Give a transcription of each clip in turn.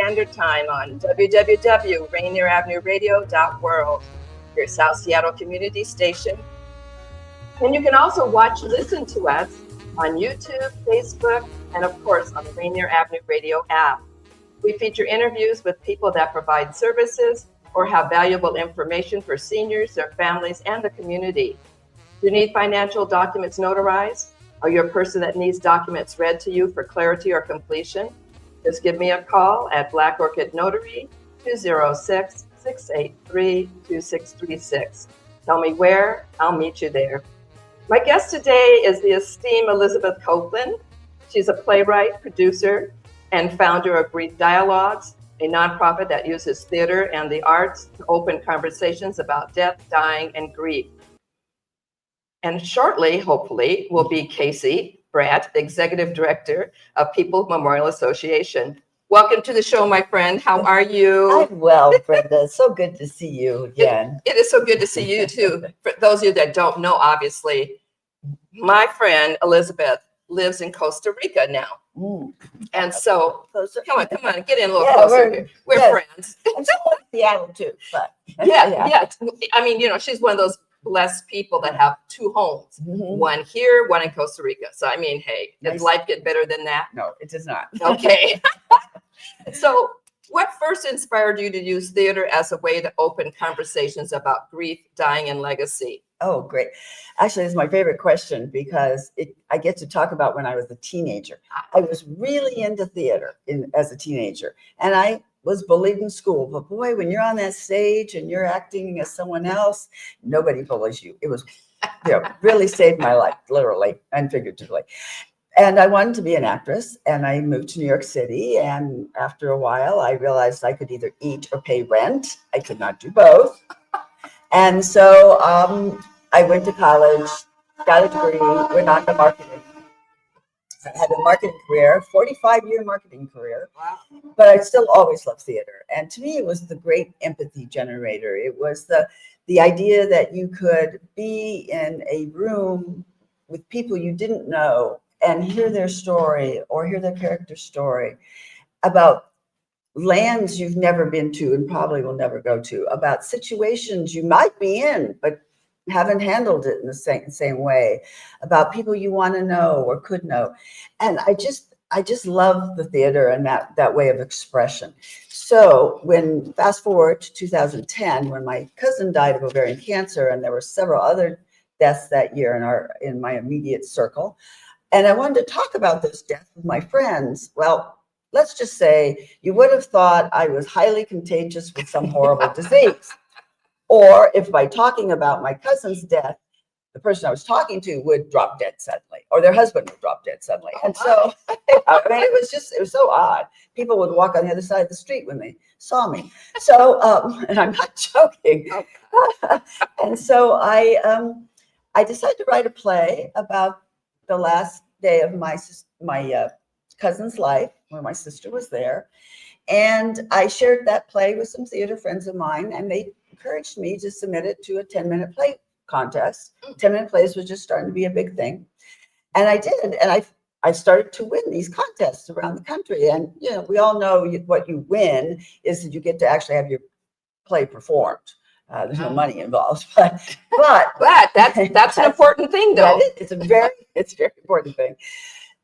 Standard Time on www.rainieravenueradio.world, your South Seattle community station. And you can also listen to us on YouTube, Facebook, and of course on the Rainier Avenue Radio app. We feature interviews with people that provide services or have valuable information for seniors, their families, and the community. Do you need financial documents notarized? Are you a person that needs documents read to you for clarity or completion? Just give me a call at Black Orchid Notary, 206-683-2636. Tell me where, I'll meet you there. My guest today is the esteemed Elizabeth Coplan. She's a playwright, producer, and founder of Grief Dialogues, a nonprofit that uses theater and the arts to open conversations about death, dying, and grief. And shortly, hopefully, will be Casey Bratt, the Executive Director of People Memorial Association. Welcome to the show, my friend. How are you? I'm well, Brenda. So good to see you again. It is so good to see you, too. For those of you that don't know, obviously, my friend Elizabeth lives in Costa Rica now. And so, come on, get in a little closer. We're friends. I'm still in Seattle, too. But yeah. I mean, she's one of those blessed people that have two homes, one here, one in Costa Rica. So, I mean, hey, does life get better than that? No, it does not. Okay. So what first inspired you to use theater as a way to open conversations about grief, dying, and legacy? Oh, great. Actually, it's my favorite question because I get to talk about when I was a teenager. I was really into theater as a teenager, and I was bullied in school. But boy, when you're on that stage and you're acting as someone else, nobody bullies you. It was, really saved my life, literally and figuratively. And I wanted to be an actress, and I moved to New York City. And after a while, I realized I could either eat or pay rent. I could not do both. And so I went to college, got a degree, went on to marketing. I had a marketing career, 45-year marketing career, but I still always loved theater. And to me, it was the great empathy generator. It was the idea that you could be in a room with people you didn't know and hear their story or hear their character story about lands you've never been to and probably will never go to, about situations you might be in, but haven't handled it in the same way, about people you want to know or could know. And I just love the theater and that way of expression. So fast forward to 2010, when my cousin died of ovarian cancer, and there were several other deaths that year in my immediate circle, and I wanted to talk about those deaths with my friends. Well, let's just say you would have thought I was highly contagious with some horrible disease. Or if by talking about my cousin's death, the person I was talking to would drop dead suddenly, or their husband would drop dead suddenly. And so, it was so odd. People would walk on the other side of the street when they saw me. So, and I'm not joking. And so I decided to write a play about the last day of my cousin's life, when my sister was there. And I shared that play with some theater friends of mine, and they encouraged me to submit it to a 10-minute play contest. 10-minute plays was just starting to be a big thing. And I did. And I started to win these contests around the country. And, we all know what you win is that you get to actually have your play performed. There's no money involved, but that's an important thing, though. It's a very important thing.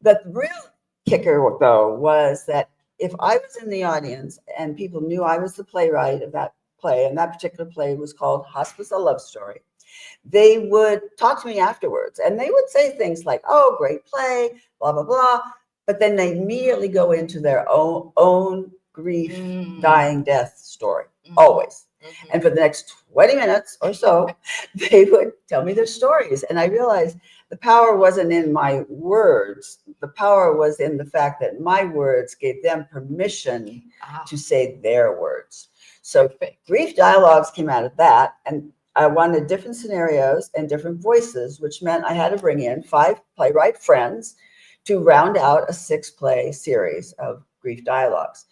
The real kicker, though, was that if I was in the audience and people knew I was the playwright of that play, and that particular play was called Hospice: A Love Story, they would talk to me afterwards, and they would say things like, "Oh, great play, blah blah blah," but then they immediately go into their own grief, dying, death story, always. And for the next 20 minutes or so, they would tell me their stories. And I realized the power wasn't in my words. The power was in the fact that my words gave them permission to say their words. So Grief Dialogues came out of that. And I wanted different scenarios and different voices, which meant I had to bring in 5 playwright friends to round out a 6-play series of Grief Dialogues.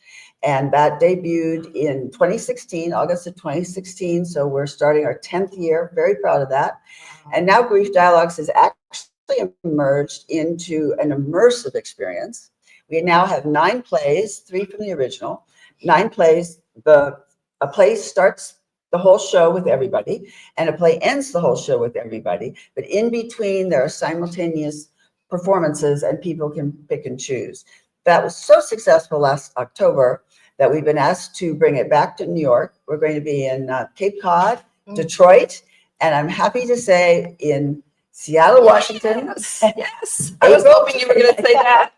And that debuted in 2016, August of 2016. So we're starting our 10th year, very proud of that. And now Grief Dialogues has actually emerged into an immersive experience. We now have 9 plays, 3 from the original, 9 plays. A play starts the whole show with everybody, and a play ends the whole show with everybody. But in between, there are simultaneous performances, and people can pick and choose. That was so successful last October that we've been asked to bring it back to New York. We're going to be in Cape Cod, Detroit, and I'm happy to say in Seattle, Washington. Yes. I was hoping you were going to say that.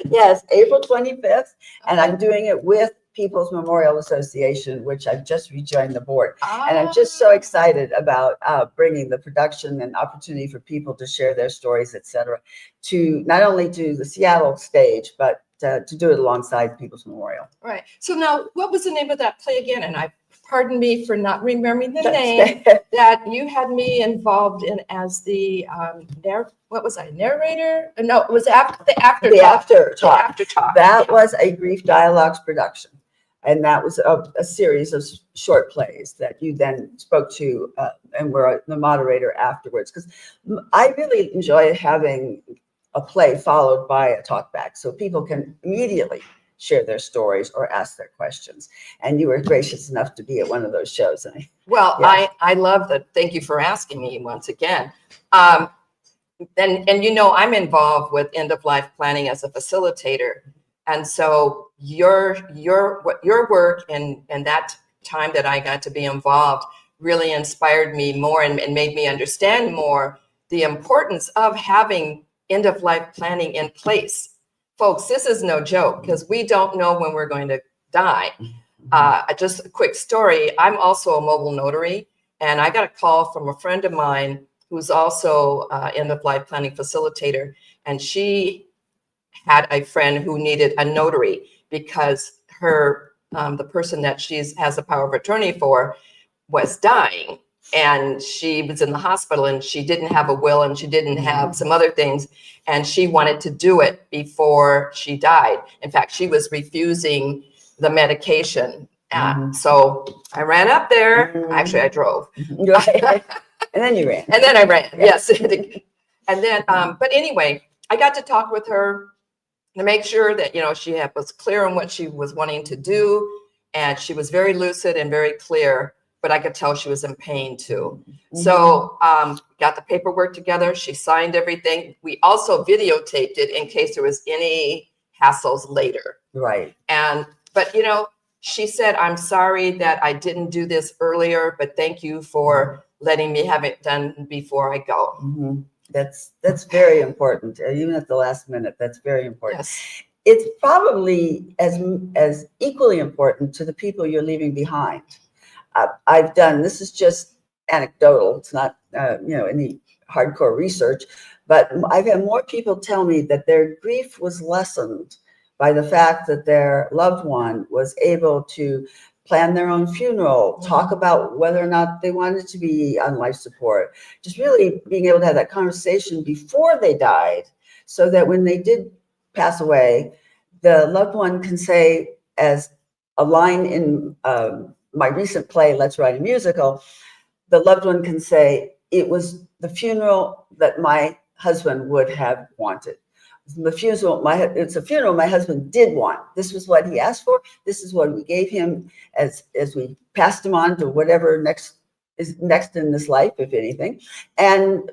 Yes, April 25th, and I'm doing it with People's Memorial Association, which I've just rejoined the board. And I'm just so excited about bringing the production and opportunity for people to share their stories, et cetera, to not only to the Seattle stage, but to do it alongside People's Memorial. Right. So now, what was the name of that play again? And pardon me for not remembering the name that you had me involved in as the what was I, narrator? No, it was the after talk. That was a Grief Dialogues production. And that was a series of short plays that you then spoke to and were the moderator afterwards. Because I really enjoy having a play followed by a talkback so people can immediately share their stories or ask their questions. And you were gracious enough to be at one of those shows. Well, yeah. I love that. Thank you for asking me once again. And you know, I'm involved with end of life planning as a facilitator. And so your work and that time that I got to be involved really inspired me more and made me understand more the importance of having end of life planning in place. Folks, this is no joke because we don't know when we're going to die. Just a quick story. I'm also a mobile notary, and I got a call from a friend of mine who's also end of life planning facilitator, and she had a friend who needed a notary because her the person that she has a power of attorney for was dying, and she was in the hospital, and she didn't have a will, and she didn't have some other things, and she wanted to do it before she died. In fact, she was refusing the medication. So I ran up there. Actually, I drove. And then you ran. And then I ran, yes. And then, but anyway, I got to talk with her to make sure that, you know, she was clear on what she was wanting to do. And she was very lucid and very clear, but I could tell she was in pain too. So got the paperwork together. She signed everything. We also videotaped it in case there was any hassles later. Right. But, you know, she said, I'm sorry that I didn't do this earlier, but thank you for letting me have it done before I go. That's very important. Even at the last minute, that's very important. Yes. It's probably as equally important to the people you're leaving behind. This is just anecdotal. It's not, any hardcore research, but I've had more people tell me that their grief was lessened by the fact that their loved one was able to plan their own funeral, talk about whether or not they wanted to be on life support, just really being able to have that conversation before they died so that when they did pass away, the loved one can say, as a line in my recent play, Let's Write a Musical, the loved one can say, it was the funeral that my husband would have wanted. It's a funeral my husband did want. This was what he asked for. This is what we gave him as we passed him on to whatever is next in this life, if anything. And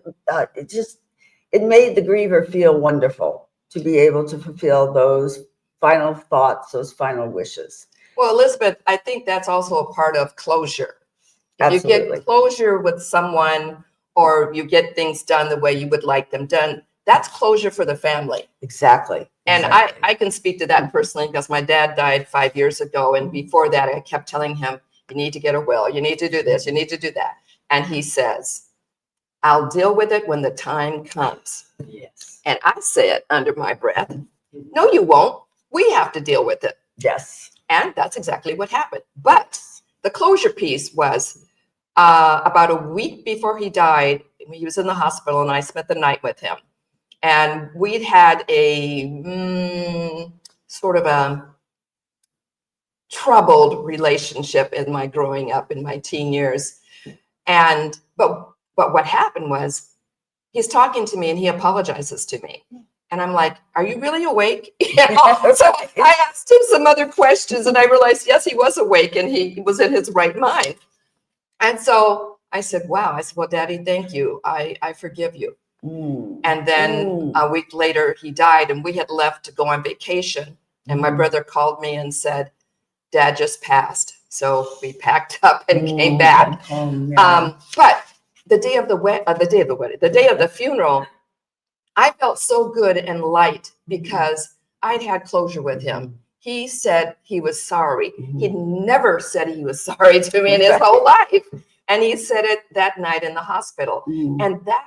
it made the griever feel wonderful to be able to fulfill those final thoughts, those final wishes. Well, Elizabeth, I think that's also a part of closure. If Absolutely. you get closure with someone, or you get things done the way you would like them done, that's closure for the family. Exactly. And I can speak to that personally because my dad died 5 years ago. And before that, I kept telling him, you need to get a will. You need to do this. You need to do that. And he says, I'll deal with it when the time comes. Yes. And I said under my breath, no, you won't. We have to deal with it. Yes. And that's exactly what happened. But the closure piece was about a week before he died, he was in the hospital and I spent the night with him. And we'd had a sort of a troubled relationship in my growing up in my teen years. But what happened was he's talking to me and he apologizes to me. And I'm like, are you really awake? You know? So I asked him some other questions and I realized, yes, he was awake and he was in his right mind. And so I said, wow. I said, well, Daddy, thank you. I forgive you. And then a week later, he died and we had left to go on vacation. And my brother called me and said, Dad just passed. So we packed up and came back. But the day of the day of the funeral, I felt so good and light because I'd had closure with him. He said he was sorry. He'd never said he was sorry to me in his whole life. And he said it that night in the hospital. And that,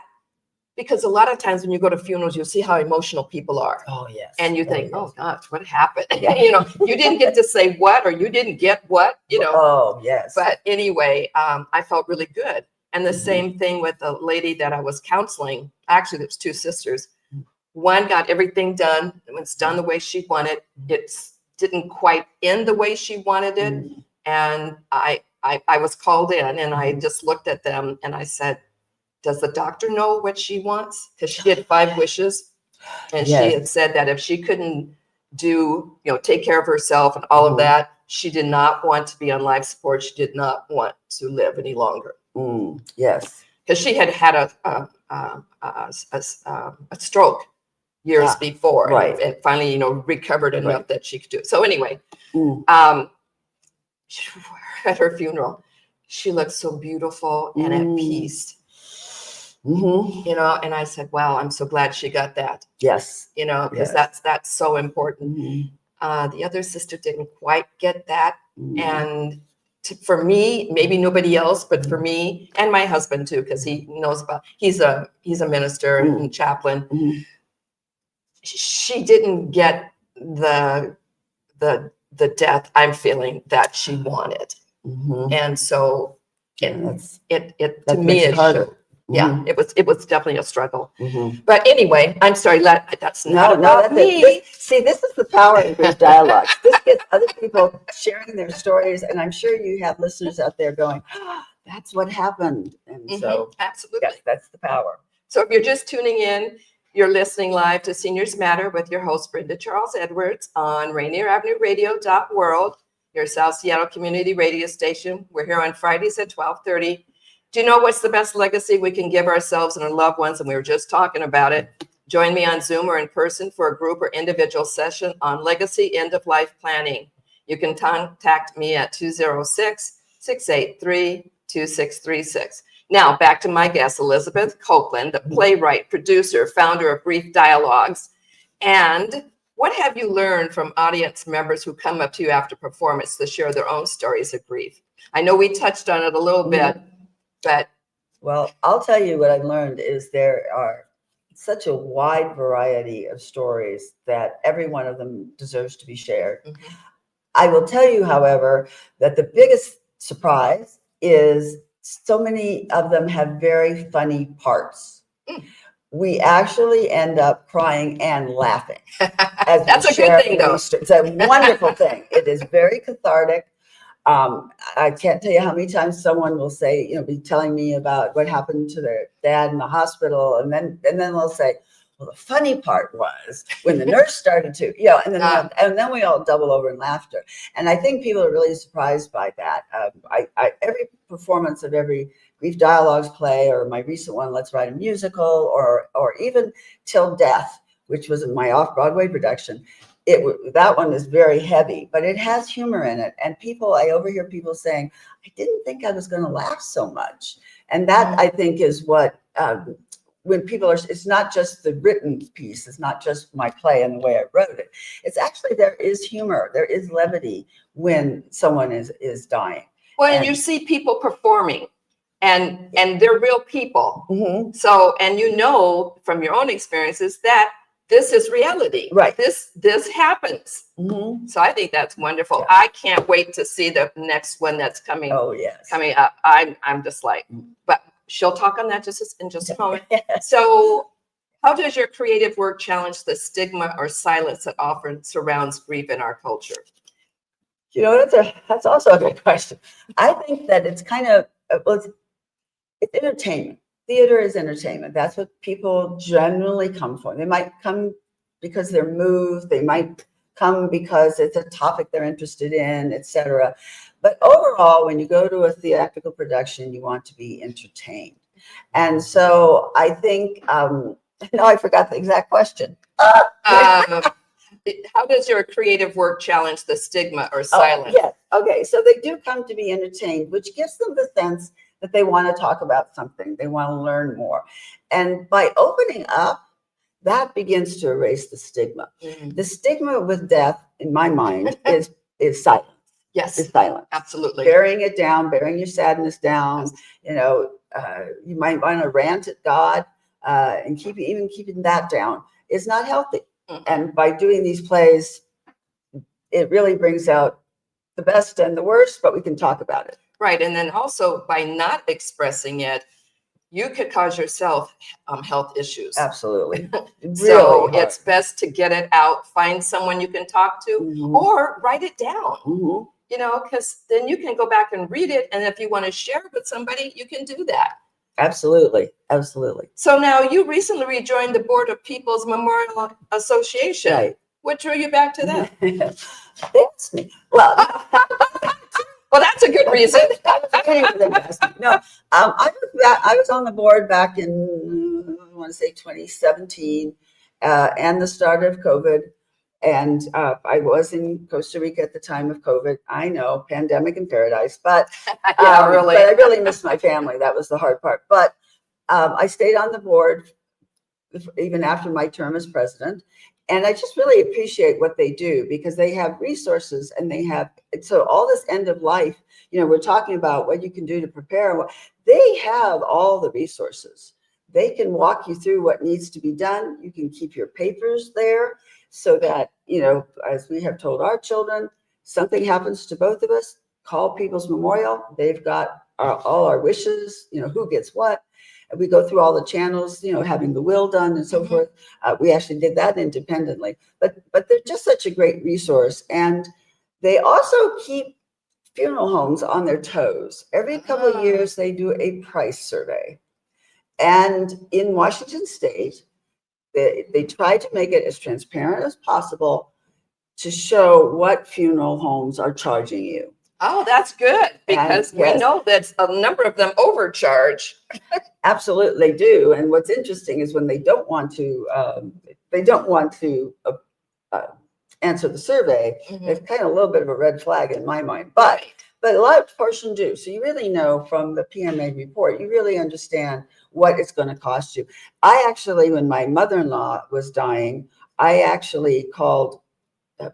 because a lot of times when you go to funerals, you'll see how emotional people are. Oh, yes. And you think, oh gosh, what happened? You know, you didn't get to say what, or you didn't get what, you know. Oh, yes. But anyway, I felt really good. And the same thing with the lady that I was counseling. Actually, there was two sisters. One got everything done. It was done the way she wanted. It didn't quite end the way she wanted it. And I was called in and I just looked at them and I said, does the doctor know what she wants? Because she did 5 wishes. And she had said that if she couldn't do, you know, take care of herself and all of that, she did not want to be on life support. She did not want to live any longer. Yes. Because she had had a stroke years before. Right. And finally, you know, recovered enough that she could do it. So anyway, at her funeral, she looked so beautiful and at peace. You know, and I said, wow, I'm so glad she got that. Yes. You know, because that's so important. The other sister didn't quite get that. And for me, maybe nobody else, but for me and my husband too, because he knows about, he's a minister and chaplain. She didn't get the death I'm feeling that she wanted. And so it to me is harder. Yeah, it was definitely a struggle. But anyway, I'm sorry. That's not about me. See, this is the power of these dialogues. This gets other people sharing their stories, and I'm sure you have listeners out there going, oh, "That's what happened." And so, absolutely, yes, that's the power. So, if you're just tuning in, you're listening live to Seniors Matter with your host Brenda Charles Edwards on Rainier Avenue Radio.world, your South Seattle community radio station. We're here on Fridays at 12:30. Do you know what's the best legacy we can give ourselves and our loved ones? And we were just talking about it. Join me on Zoom or in person for a group or individual session on legacy end-of-life planning. You can contact me at 206-683-2636. Now, back to my guest, Elizabeth Coplan, the playwright, producer, founder of Brief Dialogues. And what have you learned from audience members who come up to you after performance to share their own stories of grief? I know we touched on it a little bit. But well, I'll tell you what I've learned is there are such a wide variety of stories that every one of them deserves to be shared. I will tell you, however, that the biggest surprise is so many of them have very funny parts. We actually end up crying and laughing. That's a good thing, though. It's a wonderful thing. It is very cathartic. I can't tell you how many times someone will say, be telling me about what happened to their dad in the hospital. And then they'll say, well, the funny part was when the nurse started to, and then we all double over in laughter. And I think people are really surprised by that. Every performance of every Brief Dialogues play, or my recent one, Let's Write a Musical, or even Till Death, which was my off-Broadway production, that one is very heavy, but it has humor in it. And I overhear people saying, I didn't think I was going to laugh so much. And that, I think, is what, when people it's not just the written piece, it's not just my play and the way I wrote it. It's actually, there is humor, there is levity when someone is dying. Well, and you see people performing and they're real people. So, and from your own experiences that this is reality. Right. This happens. So I think that's wonderful. Yeah. I can't wait to see the next one that's coming. Oh, yes. Coming up. I'm just like, but she'll talk on that in just a moment. So how does your creative work challenge the stigma or silence that often surrounds grief in our culture? That's also a good question. I think that it's kind of, it's entertainment. Theater is entertainment. That's what people generally come for. They might come because they're moved. They might come because it's a topic they're interested in, etc. But overall, when you go to a theatrical production, you want to be entertained. And so I think, no, I forgot the exact question. How does your creative work challenge the stigma or silence? Yes. Okay. So they do come to be entertained, which gives them the sense that they want to talk about something. They want to learn more. And by opening up, that begins to erase the stigma. The stigma with death, in my mind, is silence. Yes. Is silence. Absolutely. Burying it down, burying your sadness down. You might want to rant at God, and keeping that down is not healthy. And by doing these plays, it really brings out the best and the worst, but we can talk about it. Right. And then also by not expressing it, you could cause yourself health issues. Absolutely. So it's best to get it out, find someone you can talk to, or write it down, because then you can go back and read it. And if you want to share it with somebody, you can do that. Absolutely. Absolutely. So now you recently rejoined the board of People's Memorial Association. Right. What drew you back to that? They asked me. Well, well, that's a good reason. No, I was on the board back in, I want to say 2017, and the start of COVID. And I was in Costa Rica at the time of COVID. I know, pandemic in paradise, but really. But I really missed my family. That was the hard part. But I stayed on the board even after my term as president. And I just really appreciate what they do because they have resources and so all this end of life, we're talking about what you can do to prepare. They have all the resources. They can walk you through what needs to be done. You can keep your papers there so that, as we have told our children, something happens to both of us, call People's Memorial. They've got all our wishes, who gets what. And we go through all the channels, having the will done and so forth. We actually did that independently, but they're just such a great resource. And they also keep funeral homes on their toes. Every couple of years, they do a price survey. And in Washington State, they try to make it as transparent as possible to show what funeral homes are charging you. Oh, that's good, because we know that a number of them overcharge. Absolutely, they do. And what's interesting is when they don't want to answer the survey, it's kind of a little bit of a red flag in my mind. But a large portion do. So you really know from the PMA report, you really understand what it's going to cost you. I actually, when my mother-in-law was dying, I actually called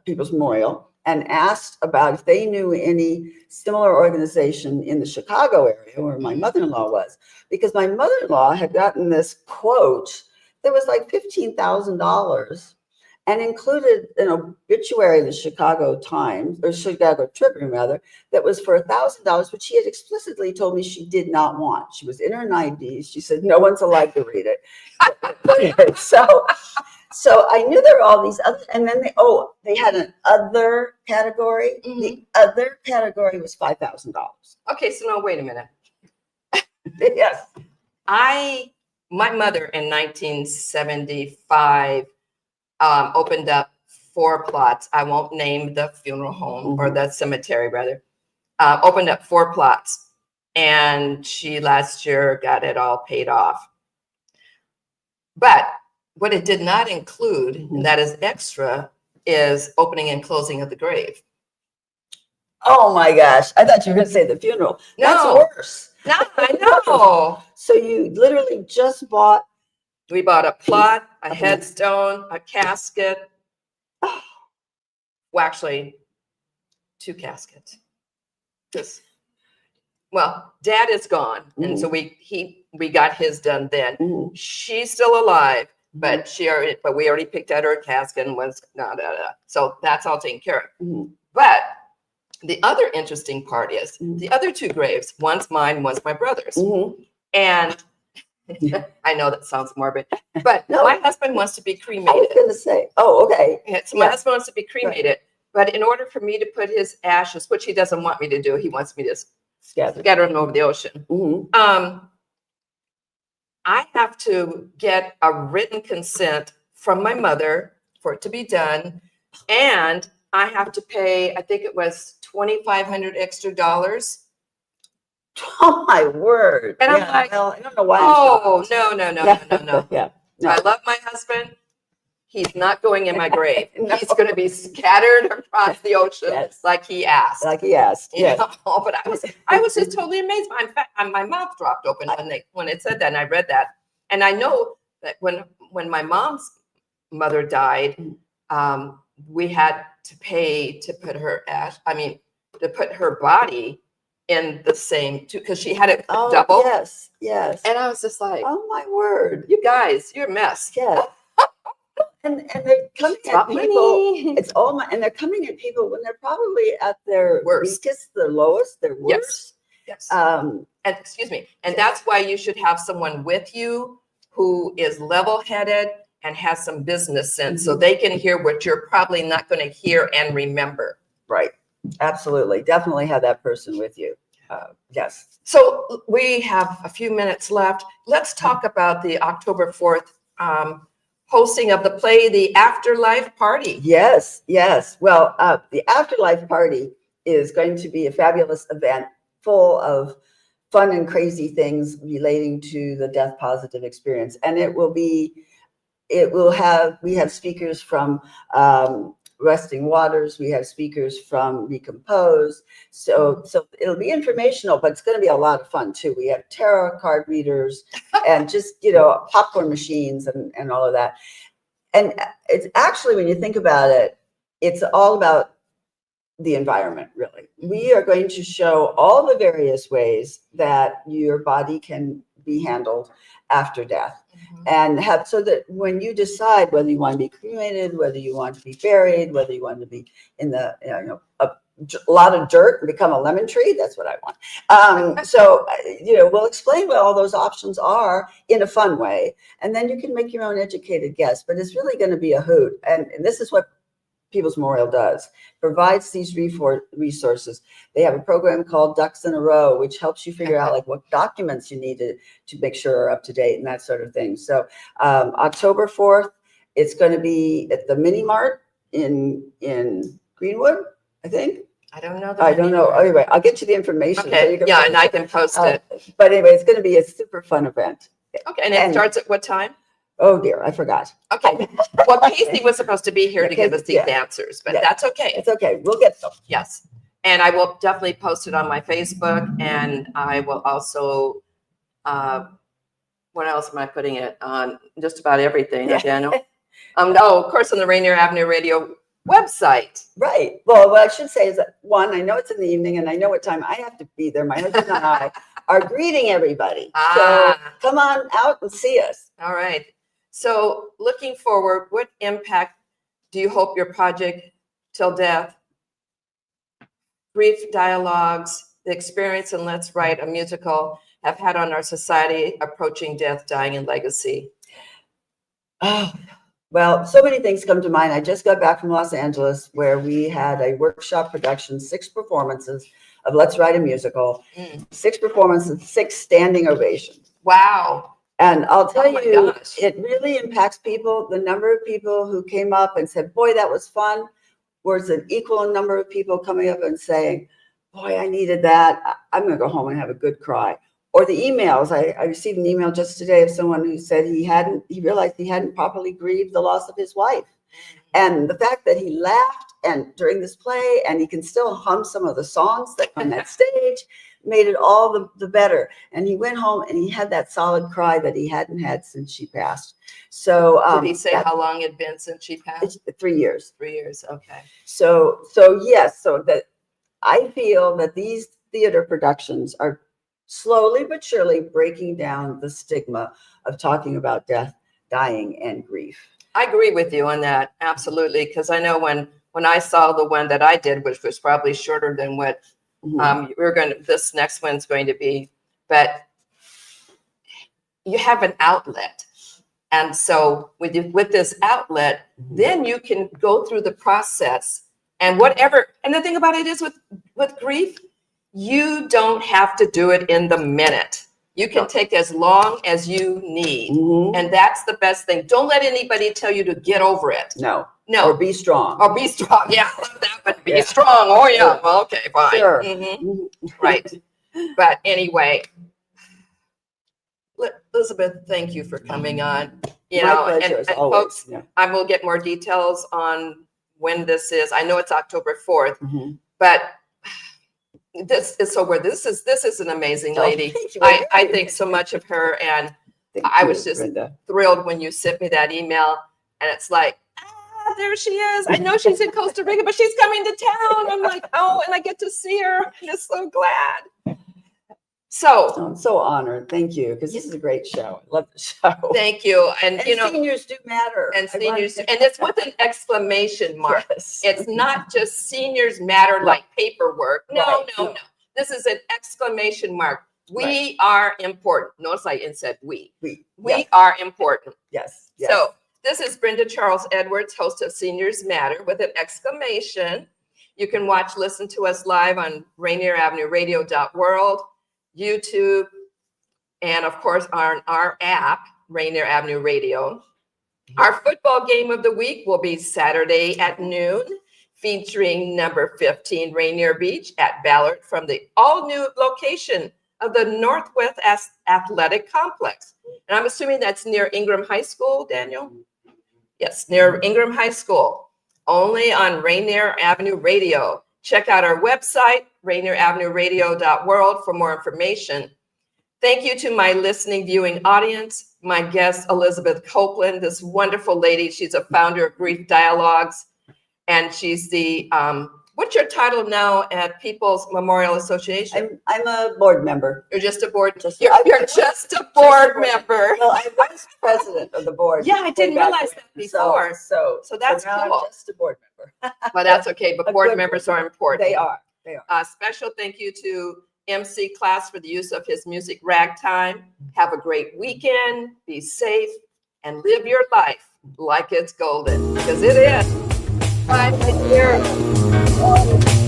People's Memorial and asked about if they knew any similar organization in the Chicago area where my mother-in-law was, because my mother-in-law had gotten this quote that was like $15,000 and included an obituary in the Chicago Times, or Chicago Tribune rather, that was for $1,000, which she had explicitly told me she did not want. She was in her 90s. She said, no one's allowed to read it. So I knew there were all these other, and then they had an other category. The other category was $5,000. Okay, so now wait a minute. Yes. My mother in 1975 opened up 4 plots. I won't name the funeral home or the cemetery rather. Opened up 4 plots, and she last year got it all paid off. But what it did not include, and that is extra, is opening and closing of the grave. Oh my gosh. I thought you were going to say the funeral. No. That's worse. No, I know. So you literally just bought. We bought a plot, a headstone, a casket. Well, actually, 2 caskets. Well, Dad is gone. And so we got his done then. She's still alive. But we already picked out her casket and was so that's all taken care of. But the other interesting part is the other 2 graves, one's mine, one's my brother's. And I know that sounds morbid, but my husband wants to be cremated. I was going to say, okay. So my husband wants to be cremated, but in order for me to put his ashes, which he doesn't want me to do, he wants me to scatter them over the ocean. I have to get a written consent from my mother for it to be done. And I have to pay, I think it was $2,500 extra dollars. Oh my word. And I'm Yeah, like, well, I don't know why. oh, no. Yeah. No. I love my husband. He's not going in my grave. No. He's going to be scattered across the ocean Yes. like he asked. Like he asked. You Yes. know, but I was just totally amazed. In fact, my mouth dropped open when it said that, and I read that. And I know that when my mom's mother died, we had to pay to put her to put her body in the same too, because she had it double. Yes. Yes. And I was just like, oh my word. you guys, you're a mess. Yes. And they're coming at people. It's all my, and they're coming at people when they're probably at their Worst. weakest, their lowest, their worst. Yes. Um, And excuse me. And that's why you should have someone with you who is level-headed and has some business sense, so they can hear what you're probably not going to hear and remember. right. Absolutely. Definitely have that person with you. Yes. So we have a few minutes left. Let's talk about the October 4th hosting of the play, The Afterlife Party. Yes. Yes. Well, the Afterlife Party is going to be a fabulous event full of fun and crazy things relating to the death positive experience. And we have speakers from Resting Waters. We have speakers from Recompose. So it'll be informational, but it's going to be a lot of fun too. We have tarot card readers and just, popcorn machines and all of that. And it's actually, when you think about it, it's all about the environment, really. We are going to show all the various ways that your body can be handled after death. And so that when you decide whether you want to be cremated, whether you want to be buried, whether you want to be in the, a lot of dirt and become a lemon tree, that's what I want. So we'll explain what all those options are in a fun way. And then you can make your own educated guess, but it's really going to be a hoot. And this is what People's Memorial does, provides these resources. They have a program called Ducks in a Row, which helps you figure out like what documents you need to make sure are up to date and that sort of thing. So October 4th, it's going to be at the Mini Mart in Greenwood, I think. I don't know. I don't know. Anyway, I'll get you the information. Okay. So you can and I can post it. But anyway, it's going to be a super fun event. Okay. And it starts at what time? Oh dear, I forgot. Okay. Well, Casey was supposed to be here to give us these answers, but that's okay. It's okay. We'll get them. Yes. And I will definitely post it on my Facebook, and I will also, what else am I putting it on? Just about everything, Daniel. No, of course, on the Rainier Avenue Radio website. Right. Well, what I should say is that, one, I know it's in the evening and I know what time I have to be there. My husband and I are greeting everybody. So come on out and see us. All right. So looking forward, what impact do you hope your project Till Death, Brief Dialogues, the experience in Let's Write a Musical have had on our society approaching death, dying, and legacy? Oh, well, so many things come to mind. I just got back from Los Angeles where we had a workshop production, 6 performances of Let's Write a Musical, 6 performances, 6 standing ovations. Wow. And I'll tell you, it really impacts people. The number of people who came up and said, boy, that was fun, was an equal number of people coming up and saying, boy, I needed that. I'm going to go home and have a good cry. Or the emails. I received an email just today of someone who said he realized he hadn't properly grieved the loss of his wife. And the fact that he laughed during this play and he can still hum some of the songs that on that stage made it all the better. And he went home and he had that solid cry that he hadn't had since she passed. So did he say how long it had been since she passed? 3 years. 3 years. Okay. So yes, so that I feel that these theater productions are slowly but surely breaking down the stigma of talking about death, dying, and grief. I agree with you on that. Absolutely. Because I know when I saw the one that I did, which was probably shorter than what this next one's going to be, but you have an outlet. And so with this outlet, then you can go through the process and whatever. And the thing about it is with grief, you don't have to do it in the minute. You can take as long as you need. Mhm. And that's the best thing. Don't let anybody tell you to get over it. No. No. Or be strong. Or be strong. Yeah, I love that one. Be Yeah. strong. Oh, yeah. Sure. Well, okay, fine. Sure. Mhm. Right. But anyway, Elizabeth, thank you for coming on. You My know, pleasure, and as always. folks, Yeah. I will get more details on when this is. I know it's October 4th, Mhm. but this is so weird. This is an amazing Oh, lady. thank you. I think so much of her, and Thank I you, was just Brenda. thrilled when you sent me that email, and it's like, there she is. I know she's in Costa Rica, but she's coming to town. I'm like, oh, and I get to see her. I'm just so glad. So I'm so honored. Thank you, because this is a great show. I love the show. thank you. And you know, seniors do matter. and I want seniors, to- and it's with an exclamation mark. Yes. It's not just seniors matter like paperwork. No, Right. no. This is an exclamation mark. We Right. are important. Notice I said we. We We are important. Yes. Yes. So this is Brenda Charles Edwards, host of Seniors Matter with an exclamation. You can listen to us live on RainierAvenueRadio.world, YouTube, and of course on our app, Rainier Avenue Radio. Our football game of the week will be Saturday at noon, featuring number 15 Rainier Beach at Ballard from the all-new location of the Northwest Athletic Complex. And I'm assuming that's near Ingram High School, Daniel? Yes, near Ingram High School, only on Rainier Avenue Radio. Check out our website, RainierAvenueRadio.world, for more information. Thank you to my listening, viewing audience, my guest, Elizabeth Coplan, this wonderful lady. She's a founder of Grief Dialogues, and she's the, what's your title now at People's Memorial Association? I'm a board member. You're just a board, Just- you're just a board member. Well, I was president of the board. Yeah, I didn't way back realize when. that before. So that's now cool. I'm just a board member. But that's okay, but A board good members board are important. They are. They are. Special thank you to MC Class for the use of his music Ragtime. Have a great weekend, be safe, and live your life like it's golden, because it is. Bye, take care.